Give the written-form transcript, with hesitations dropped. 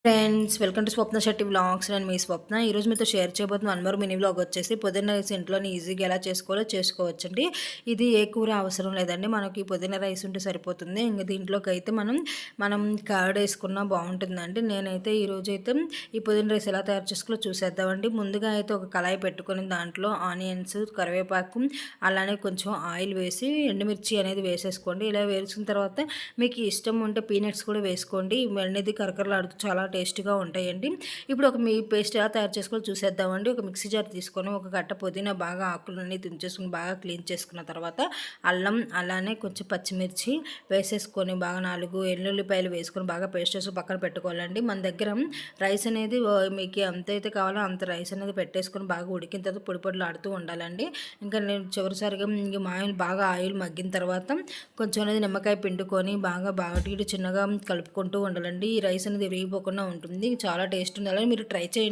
Friends, welcome to Swapna Shetty vlogs. నేను మీ స్వప్న. ఈరోజు మీతో షేర్ చేయబోతున్న వన్ మోర్ మినీ వ్లాగ్ వచ్చేసి పుదీనా రైస్ ఇంట్లోనే ఈజీగా ఎలా చేసుకోవాలో చేసుకోవచ్చండి. ఇది ఏ కూర అవసరం లేదండి, మనకి పుదీనా రైస్ ఉంటే సరిపోతుంది. ఇంక దీంట్లోకి అయితే మనం కర్డ్ వేసుకున్నా బాగుంటుందండి. నేనైతే ఈరోజైతే ఈ పుదీనా రైస్ ఎలా తయారు చేసుకోవాలో చూసేద్దామండి. ముందుగా అయితే ఒక కళాయి పెట్టుకొని దాంట్లో ఆనియన్స్, కరివేపాకు, అలానే కొంచెం ఆయిల్ వేసి ఎండుమిర్చి అనేది వేసేసుకోండి. ఇలా వేసుకున్న తర్వాత మీకు ఇష్టం ఉంటే పీనట్స్ కూడా వేసుకోండి. ఇవన్నీ కరకరలాడుతూ చాలా టేస్ట్‌గా ఉంటాయండి. ఇప్పుడు ఒక పేస్ట్ ఎలా తయారు చేసుకోవాలో చూసేద్దామండి. ఒక మిక్సీ జార్ తీసుకొని ఒక కట్ట పుదీనా బాగా ఆకులన్నీ తుంచేసుకొని బాగా క్లీన్ చేసుకున్న తర్వాత అల్లం, అలానే కొంచెం పచ్చిమిర్చి వేసేసుకొని బాగా 4 ఎల్లుల్లిపాయలు వేసుకొని బాగా పేస్ట్ చేసి పక్కన పెట్టుకోవాలండి. మన దగ్గర రైస్ అనేది మీకు ఎంతైతే కావాలో అంత రైస్ అనేది పెట్టేసుకొని బాగా ఉడికిన తర్వాత పొడి పొడిలాడుతూ ఉండాలండి. ఇంకా నేను చివరిసారిగా ఇంక బాగా ఆయిల్ మగ్గిన తర్వాత కొంచెం అనేది నిమ్మకాయ పిండుకొని బాగా చిన్నగా కలుపుకుంటూ ఉండాలండి. ఈ రైస్ అనేది విరిగిపోకుండా ఉంటుంది. చాలా టేస్ట్ ఉంది. అలాగే మీరు ట్రై చేయండి.